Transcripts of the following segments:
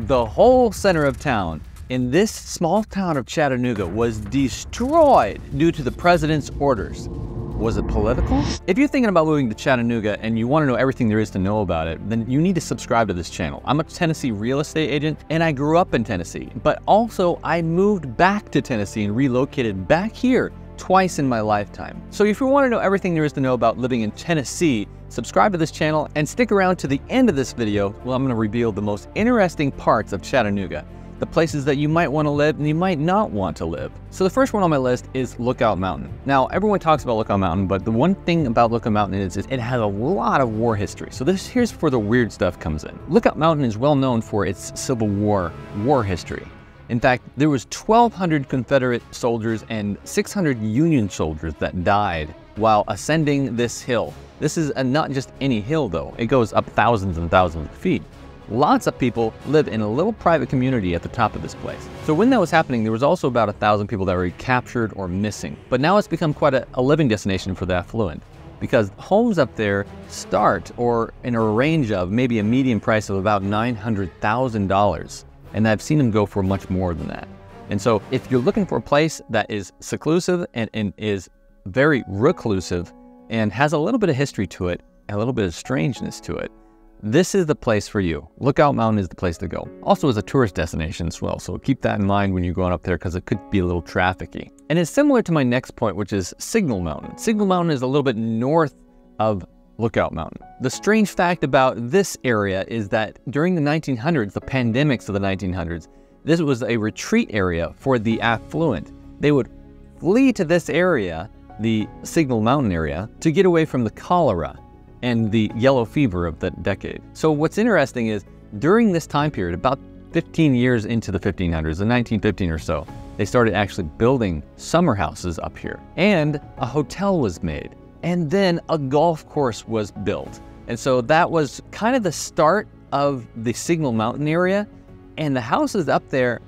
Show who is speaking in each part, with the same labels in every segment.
Speaker 1: The whole center of town in this small town of Chattanooga was destroyed due to the president's orders. Was it political? If you're thinking about moving to Chattanooga and you want to know everything there is to know about it, then you need to subscribe to this channel. I'm a Tennessee real estate agent and I grew up in Tennessee, but also I moved back to Tennessee and relocated back here twice in my lifetime. So if you want to know everything there is to know about living in Tennessee, subscribe to this channel and stick around to the end of this video where I'm going to reveal the most interesting parts of Chattanooga, the places that you might want to live and you might not want to live. So the first one on my list is Lookout Mountain. Now, everyone talks about Lookout Mountain, but the one thing about Lookout Mountain is it has a lot of war history. So here's where the weird stuff comes in. Lookout Mountain is well known for its Civil War history. In fact, there was 1,200 Confederate soldiers and 600 Union soldiers that died while ascending this hill. This is not just any hill though. It goes up thousands and thousands of feet. Lots of people live in a little private community at the top of this place. So when that was happening, there was also about 1,000 people that were captured or missing. But now it's become quite a living destination for the affluent, because homes up there start or in a range of maybe a median price of about $900,000. And I've seen them go for much more than that. And so if you're looking for a place that is seclusive and is very reclusive and has a little bit of history to it, and a little bit of strangeness to it, this is the place for you. Lookout Mountain is the place to go. Also as a tourist destination as well, so keep that in mind when you're going up there because it could be a little trafficky. And it's similar to my next point, which is Signal Mountain. Signal Mountain is a little bit north of Lookout Mountain. The strange fact about this area is that during the 1900s, the pandemics of the 1900s, this was a retreat area for the affluent. They would flee to this area, the Signal Mountain area, to get away from the cholera and the yellow fever of the decade. So what's interesting is during this time period, about 15 years into the 1500s, the 1915 or so, they started actually building summer houses up here, and a hotel was made, and then a golf course was built. And so that was kind of the start of the Signal Mountain area, and the houses up there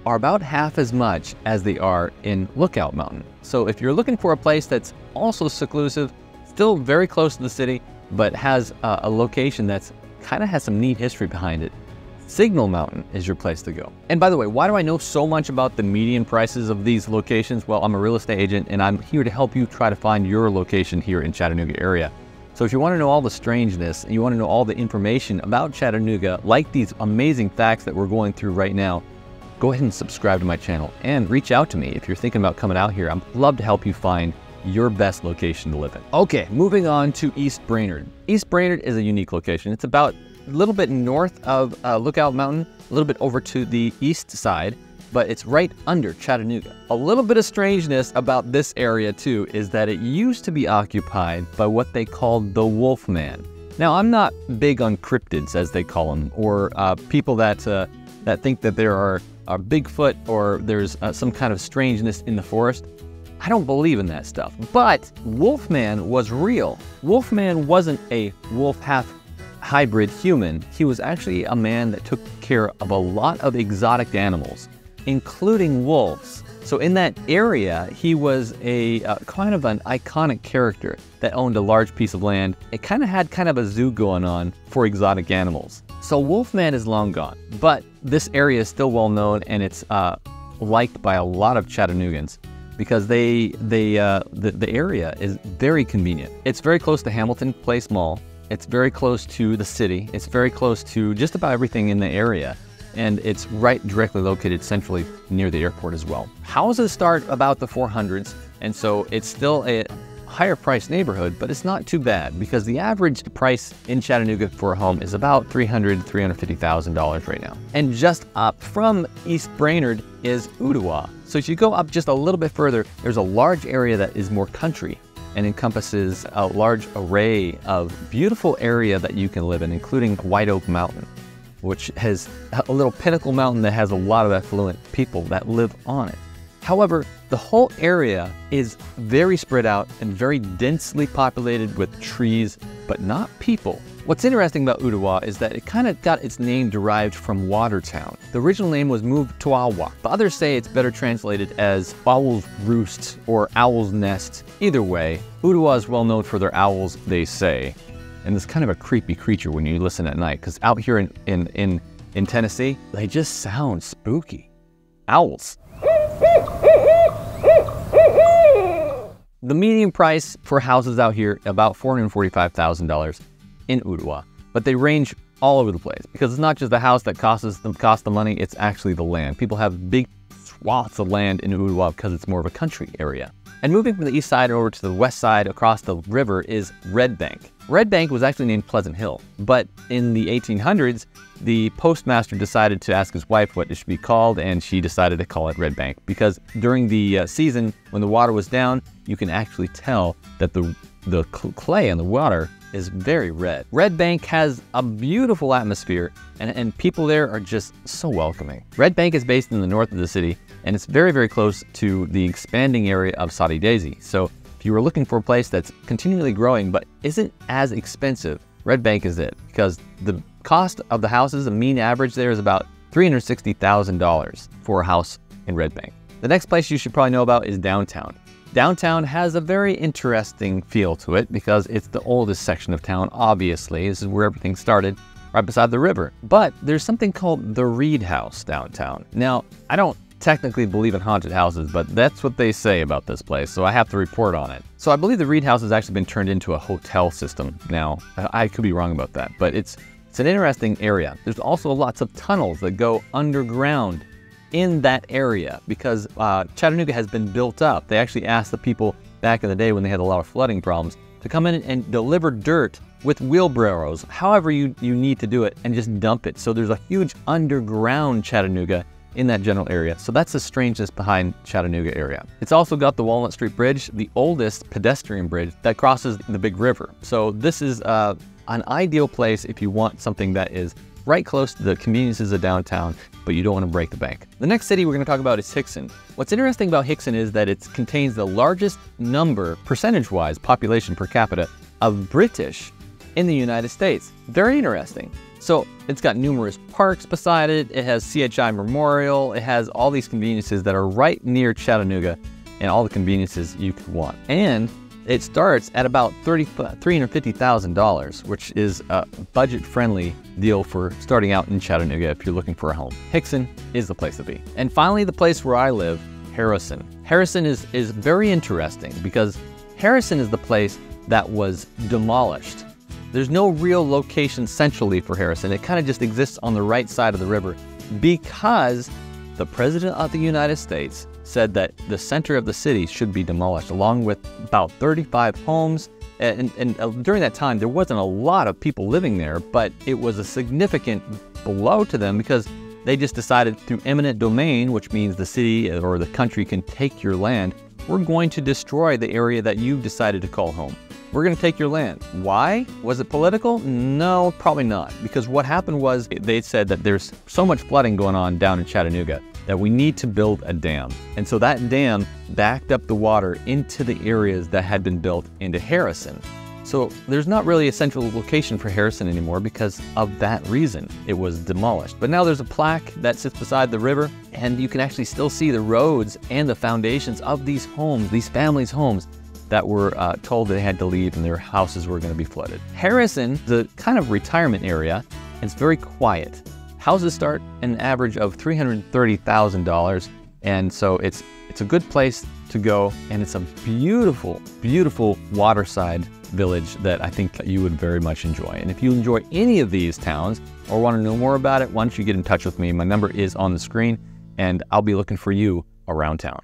Speaker 1: are about half as much as they are in Lookout Mountain. So if you're looking for a place that's also seclusive, still very close to the city, but has a location that's kind of has some neat history behind it, Signal Mountain is your place to go. And by the way, why do I know so much about the median prices of these locations? Well, I'm a real estate agent and I'm here to help you try to find your location here in Chattanooga area. So if you want to know all the strangeness and you want to know all the information about Chattanooga, like these amazing facts that we're going through right now, go ahead and subscribe to my channel and reach out to me if you're thinking about coming out here. I'd love to help you find your best location to live in. Okay, moving on to East Brainard. East Brainard is a unique location. It's about a little bit north of Lookout Mountain, a little bit over to the east side, but it's right under Chattanooga. A little bit of strangeness about this area too is that it used to be occupied by what they called the Wolfman. Now, I'm not big on cryptids, as they call them, or people that think that there are Bigfoot or there's some kind of strangeness in the forest. I don't believe in that stuff, but Wolfman was real. Wolfman wasn't a wolf half hybrid human. He was actually a man that took care of a lot of exotic animals, including wolves. So in that area, he was a kind of an iconic character that owned a large piece of land. It kind of had kind of a zoo going on for exotic animals. So Wolfman is long gone, but this area is still well known and it's liked by a lot of Chattanoogans, because the area is very convenient. It's very close to Hamilton Place Mall. It's very close to the city. It's very close to just about everything in the area. And it's right directly located centrally near the airport as well. Houses start about the 400s, and so it's still a higher priced neighborhood, but it's not too bad because the average price in Chattanooga for a home is about $300,000 to $350,000 right now. And just up from East Brainard is Udall. So if you go up just a little bit further, there's a large area that is more country and encompasses a large array of beautiful area that you can live in, including White Oak Mountain, which has a little pinnacle mountain that has a lot of affluent people that live on it. However, the whole area is very spread out and very densely populated with trees, but not people. What's interesting about Udall is that it kind of got its name derived from Watertown. The original name was Muvtuawa, but others say it's better translated as Owl's Roost or Owl's Nest. Either way, Udall is well known for their owls, they say. And it's kind of a creepy creature when you listen at night, because out here in in Tennessee, they just sound spooky. Owls. The median price for houses out here, about $445,000 in Udall, but they range all over the place because it's not just the house that costs the money, it's actually the land. People have big swaths of land in Udall because it's more of a country area. And moving from the east side over to the west side across the river is Red Bank. Red Bank was actually named Pleasant Hill, but in the 1800s, the postmaster decided to ask his wife what it should be called, and she decided to call it Red Bank because during the season when the water was down, you can actually tell that the clay in the water is very red. Red Bank has a beautiful atmosphere and people there are just so welcoming. Red Bank is based in the north of the city and it's very, very close to the expanding area of Soddy Daisy. So if you were looking for a place that's continually growing but isn't as expensive, Red Bank is it because the cost of the houses, the mean average there is about $360,000 for a house in Red Bank. The next place you should probably know about is downtown. Downtown has a very interesting feel to it because it's the oldest section of town, obviously. This is where everything started, right beside the river. But there's something called the Reed House downtown. Now, I don't technically believe in haunted houses, but that's what they say about this place, so I have to report on it. So I believe the Reed House has actually been turned into a hotel system now. I could be wrong about that, but it's an interesting area. There's also lots of tunnels that go underground in that area because Chattanooga has been built up. They actually asked the people back in the day when they had a lot of flooding problems to come in and deliver dirt with wheelbarrows, however you need to do it, and just dump it. So there's a huge underground Chattanooga in that general area. So that's the strangeness behind Chattanooga area. It's also got the Walnut Street Bridge, the oldest pedestrian bridge that crosses the big river. So this is an ideal place if you want something that is right close to the conveniences of downtown, but you don't want to break the bank. The next city we're going to talk about is Hixon. What's interesting about Hixon is that it contains the largest number, percentage-wise, population per capita, of British in the United States. Very interesting. So it's got numerous parks beside it, it has CHI Memorial, it has all these conveniences that are right near Chattanooga and all the conveniences you could want. And it starts at about $350,000, which is a budget-friendly deal for starting out in Chattanooga if you're looking for a home. Hixon is the place to be. And finally, the place where I live, Harrison. Harrison is very interesting because Harrison is the place that was demolished. There's no real location centrally for Harrison. It kind of just exists on the right side of the river because the President of the United States said that the center of the city should be demolished, along with about 35 homes. And during that time, there wasn't a lot of people living there, but it was a significant blow to them because they just decided through eminent domain, which means the city or the country can take your land, we're going to destroy the area that you've decided to call home. We're going to take your land. Why? Was it political? No, probably not. Because what happened was they said that there's so much flooding going on down in Chattanooga that we need to build a dam. And so that dam backed up the water into the areas that had been built into Harrison. So there's not really a central location for Harrison anymore because of that reason. It was demolished. But now there's a plaque that sits beside the river and you can actually still see the roads and the foundations of these homes, these families' homes that were told they had to leave and their houses were going to be flooded. Harrison is a kind of retirement area. It's very quiet. Houses start an average of $330,000, and so it's a good place to go, and it's a beautiful, beautiful waterside village that I think you would very much enjoy. And if you enjoy any of these towns or want to know more about it, why don't you get in touch with me? My number is on the screen, and I'll be looking for you around town.